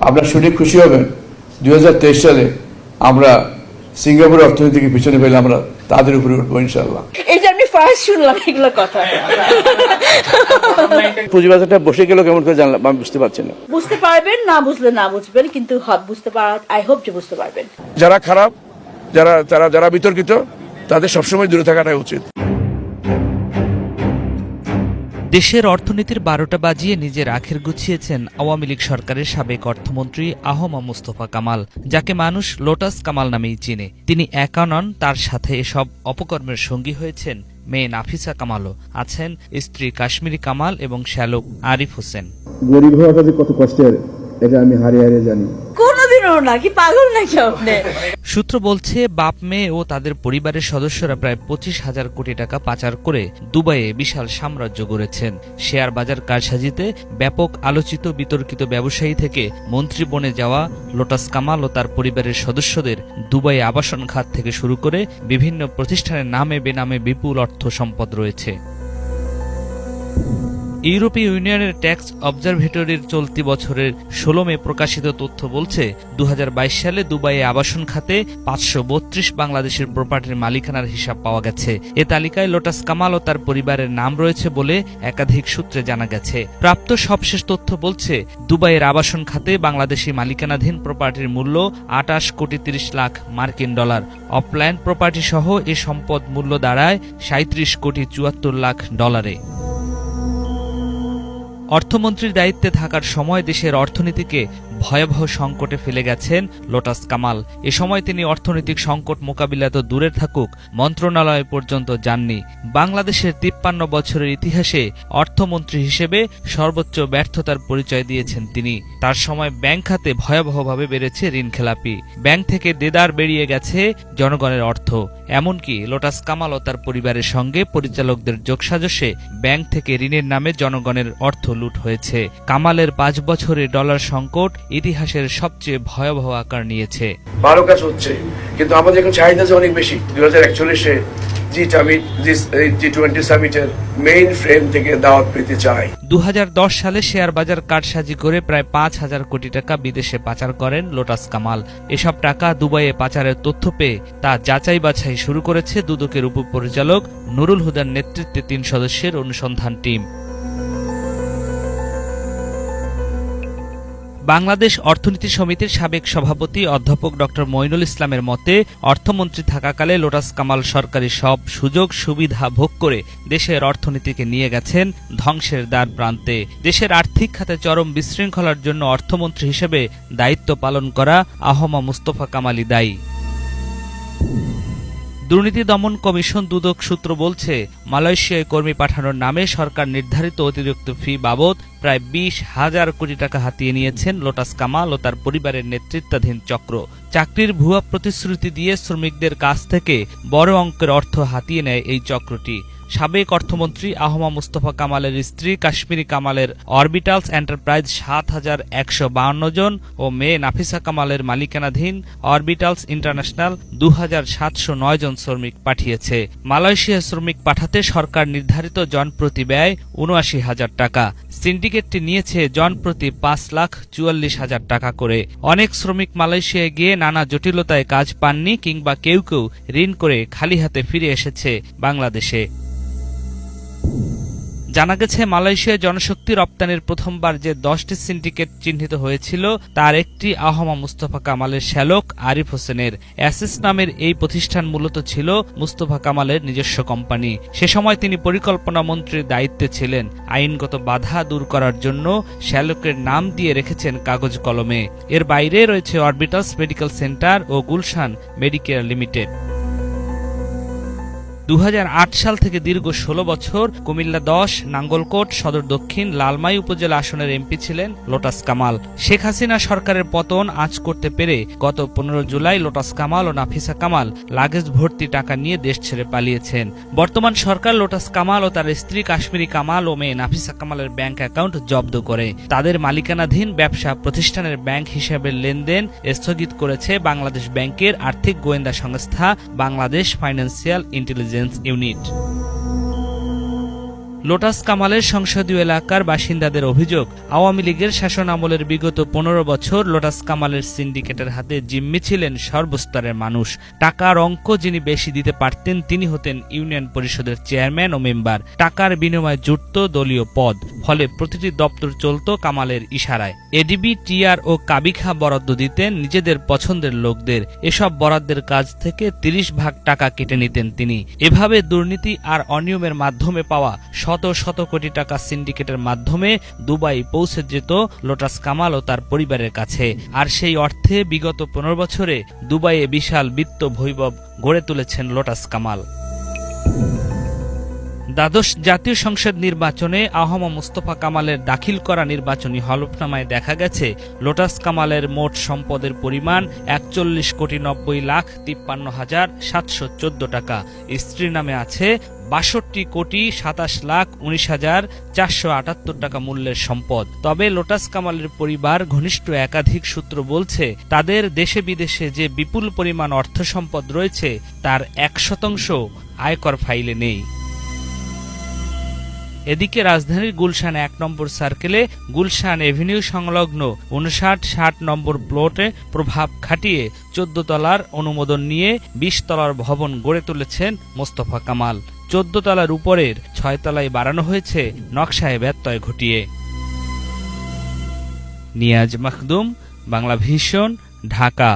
আপনারা শুনে খুশি হবেন 2023 সালে আমরা সিঙ্গাপুরের অর্থনীতিকে পিছনে ফেলে আমরা তাদের উপরে উঠবো ইনশাআল্লাহ। এই যে আমি ফার্স্ট শুনলাম এগুলো কথা। পুঁজিবাজারটা বসে গেল কেমন করে জানলাম আমি বুঝতে পারছি না। বুঝতে পারবেন, না বুঝলে না বুঝবেন, কিন্তু বুঝতে পারা আই হোপ যে বুঝতে পারবেন। যারা খারাপ, যারা বিতর্কিত, তাদের সবসময় দূরে থাকাটাই উচিত। দেশের অর্থনীতির 12টা বাজিয়ে নিজের আখের গুছিয়েছেন আওয়ামী লীগ সরকারের সাবেক অর্থমন্ত্রী আহমা মুস্তফা কামাল, যাকে মানুষ লোটাস কামাল নামেই চিনে। তিনি একা নন, তার সাথে এসব অপকর্মের সঙ্গী হয়েছেন মেয়ে নাফিসা কামালও, আছেন স্ত্রী কাশ্মীরি কামাল এবং শ্যালক আরিফ হোসেন। গরিব হওয়াটা যে কত কষ্টের এটা আমি হারিয়ে জানি। কোনোদিনও না, কি পাগল নাকি আপনি? সূত্র বলছে বাপ মেয়ে ও তাদের পরিবারের সদস্যরা প্রায় 25,000 কোটি টাকা পাচার করে দুবাইয়ে বিশাল সাম্রাজ্য গড়েছেন। শেয়ার বাজার কারসাজিতে ব্যাপক আলোচিত বিতর্কিত ব্যবসায়ী থেকে মন্ত্রী বনে যাওয়া লোটাস কামাল ও তার পরিবারের সদস্যদের দুবাই আবাসন খাত থেকে শুরু করে বিভিন্ন প্রতিষ্ঠানের নামে বেনামে বিপুল অর্থ সম্পদ রয়েছে। ইউরোপীয় ইউনিয়নের ট্যাক্স অবজারভেটরির চলতি বছরের 16 মে প্রকাশিত তথ্য বলছে 2022 সালে দুবাইয়ে আবাসন খাতে 532 বাংলাদেশের প্রপার্টির মালিকানার হিসাব পাওয়া গেছে। এ তালিকায় লোটাস কামাল ও তার পরিবারের নাম রয়েছে বলে একাধিক সূত্রে জানা গেছে। প্রাপ্ত সবশেষ তথ্য বলছে দুবাইয়ের আবাসন খাতে বাংলাদেশি মালিকানাধীন প্রপার্টির মূল্য 28 কোটি 30 লাখ মার্কিন ডলার। অফল্যান্ড প্রপার্টি সহ এ সম্পদ মূল্য দাঁড়ায় 37 কোটি 74 লাখ ডলারে। অর্থমন্ত্রীর দায়িত্বে থাকার সময় দেশের অর্থনীতিকে ভয়াবহ সংকটে ফেলে গেছেন লোটাস কামাল। এ সময় তিনি অর্থনৈতিক সংকট মোকাবিলা তো দূরে থাকুক, মন্ত্রণালয় পর্যন্ত যাননি। বাংলাদেশের 53 বছরের ইতিহাসে অর্থমন্ত্রী হিসেবে সর্বোচ্চ ব্যর্থতার পরিচয় দিয়েছেন তিনি। তার সময় ব্যাংক খাতে ভয়াবহভাবে বেড়েছে ঋণখেলাপি, ব্যাংক থেকে দেদার বেরিয়ে গেছে জনগণের অর্থ। এমনকি লোটাস কামাল ও তার পরিবারের সঙ্গে পরিচালকদের যোগসাজশে ব্যাংক থেকে ঋণের নামে জনগণের অর্থ লুট হয়েছে। কামালের 5 বছরের ডলার সংকট ইতিহাসের সবচেয়ে ভয়াবহ আকার নিয়েছে। ভালো কাজ হচ্ছে, কিন্তু আমাদের এখন চাহিদা অনেক বেশি। 2041-এ G20 সামিটের মেইন ফ্রেম থেকে দাওয়াত পেতে চাই। 2010 সালে শেয়ার বাজার কারসাজি করে প্রায় 5,000 কোটি টাকা বিদেশে পাচার করেন লোটাস কামাল। এসব টাকা দুবাইয়ে পাচারের তথ্য পেয়ে তা যাচাই বাছাই শুরু করেছে দুদকের উপপরিচালক নুরুল হুদার নেতৃত্বে 3 সদস্যের অনুসন্ধান টিম। বাংলাদেশ অর্থনীতি সমিতির সাবেক সভাপতি অধ্যাপক ডক্টর মঈনুল ইসলামের মতে, অর্থমন্ত্রী থাকাকালে লোটাস কামাল সরকারি সব সুযোগ সুবিধা ভোগ করে দেশের অর্থনীতিকে নিয়ে গেছেন ধ্বংসের দ্বার প্রান্তে। দেশের আর্থিক খাতে চরম বিশৃঙ্খলার জন্য অর্থমন্ত্রী হিসেবে দায়িত্ব পালন করা আহমা মুস্তফা কামালই দায়ী। দুর্নীতি দমন কমিশন দুদক সূত্র বলছে, মালয়েশিয়ায় কর্মী পাঠানোর নামে সরকার নির্ধারিত অতিরিক্ত ফি বাবদ প্রায় 20,000 কোটি টাকা হাতিয়ে নিয়েছেন লোটাস কামাল ও তার পরিবারের নেতৃত্বাধীন চক্র। চাকরির ভুয়া প্রতিশ্রুতি দিয়ে শ্রমিকদের কাছ থেকে বড় অঙ্কের অর্থ হাতিয়ে নেয় এই চক্রটি। সাবেক অর্থমন্ত্রী আহমা মুস্তফা কামালের স্ত্রী কাশ্মীরি কামালের অরবিটালস এন্টারপ্রাইজ 7,152 জন ও মেয়ে নাফিসা কামালের মালিকানাধীন অরবিটালস ইন্টারন্যাশনাল 2,709 জন শ্রমিক পাঠিয়েছে। মালয়েশিয়া শ্রমিক পাঠাতে সরকার নির্ধারিত জনপ্রতি ব্যয় 79,000 টাকা। সিন্ডিকেটটি নিয়েছে জনপ্রতি 5,44,000 টাকা করে। অনেক শ্রমিক মালয়েশিয়ায় গিয়ে নানা জটিলতায় কাজ পাননি কিংবা কেউ কেউ ঋণ করে খালি হাতে ফিরে এসেছে বাংলাদেশে। জানা গেছে, মালয়েশিয়ায় জনশক্তি রপ্তানির প্রথমবার যে 10টি সিন্ডিকেট চিহ্নিত হয়েছিল তার একটি আহমা মুস্তফা কামালের শ্যালক আরিফ হোসেনের। অ্যাসিস নামের এই প্রতিষ্ঠান মূলত ছিল মুস্তফা কামালের নিজস্ব কোম্পানি। সে সময় তিনি পরিকল্পনা মন্ত্রীর দায়িত্বে ছিলেন। আইনগত বাধা দূর করার জন্য শ্যালকের নাম দিয়ে রেখেছেন কাগজ কলমে। এর বাইরে রয়েছে অরবিটালস মেডিকেল সেন্টার ও গুলশান মেডিকেয়ার লিমিটেড। 2008 সাল থেকে দীর্ঘ 16 বছর কুমিল্লা 10, নাঙ্গলকোট, সদর দক্ষিণ, লালমাই উপজেলা আসনের এমপি ছিলেন লোটাস কামাল। শেখ হাসিনা সরকারের পতন আঁচ করতে পেরে গত 15 জুলাই লোটাস কামাল ও নাফিসা কামাল লাগেজ ভর্তি টাকা নিয়ে দেশ ছেড়ে পালিয়েছেন। বর্তমান সরকার লোটাস কামাল ও তার স্ত্রী কাশ্মীরি কামাল ও মেয়ে নাফিসা কামালের ব্যাংক অ্যাকাউন্ট জব্দ করে তাদের মালিকানাধীন ব্যবসা প্রতিষ্ঠানের ব্যাংক হিসাবের লেনদেন স্থগিত করেছে বাংলাদেশ ব্যাংকের আর্থিক গোয়েন্দা সংস্থা Bangladesh financial intelligence unit. Lotus কামালের সংসদীয় এলাকার বাসিন্দাদের অভিযোগ, আওয়ামী লীগের শাসনামলের বিগত ১৫ বছর লোটাস কামালের সিন্ডিকেটের হাতে জিম্মি ছিলেন সর্বস্তরের মানুষ। টাকার অঙ্ক যিনি বেশি দিতে পারতেন তিনি হতেন ইউনিয়ন পরিষদের চেয়ারম্যান ও মেম্বার। টাকার বিনিময়ে জুটত দলীয় পদ, ফলে প্রতিটি দপ্তর চলত কামালের ইশারায়। এডিবি, টিআর ও কাবিখা বরাদ্দ দিতেন নিজেদের পছন্দের লোকদের। এসব বরাদ্দের কাজ থেকে ৩০ ভাগ টাকা কেটে নিতেন তিনি। এভাবে দুর্নীতি আর অনিয়মের মাধ্যমে পাওয়া শত শত কোটি টাকা সিন্ডিকেটের মাধ্যমে দুবাই পৌঁছে যেত লোটাস কামাল ও তার পরিবারের কাছে। আর সেই অর্থে বিগত ১৫ বছরে দুবাইয়ে বিশাল বিত্ত বৈভব গড়ে তুলেছেন লোটাস কামাল। দ্বাদশ জাতীয় সংসদ নির্বাচনে আহম মুস্তফা কামালের দাখিল করা নির্বাচনী হলফনামায় দেখা গেছে লোটাস কামালের মোট সম্পদের পরিমাণ ৪১,৫৩,৫৩,৭১৪ টাকা। স্ত্রীর নামে আছে ৬২,২৭,১৯,৪৭৮ টাকা মূল্যের সম্পদ। তবে লোটাস কামালের পরিবার ঘনিষ্ঠ একাধিক সূত্র বলছে, তাদের দেশে বিদেশে যে বিপুল পরিমাণ অর্থ সম্পদ রয়েছে তার ১% আয়কর ফাইলে নেই। এদিকে রাজধানীর গুলশান ১ নম্বর সার্কেলে গুলশান এভিনিউ সংলগ্ন ৫৯-৬০ নম্বর প্লটে প্রভাব খাটিয়ে ১৪ তলার অনুমোদন নিয়ে ২০ তলার ভবন গড়ে তুলেছেন মোস্তফা কামাল। ১৪ তলার উপরের ৬ তলায় বাড়ানো হয়েছে নকশায় ব্যত্যয় ঘটিয়ে। নিয়াজ মাখদুম, বাংলা ভিশন, ঢাকা।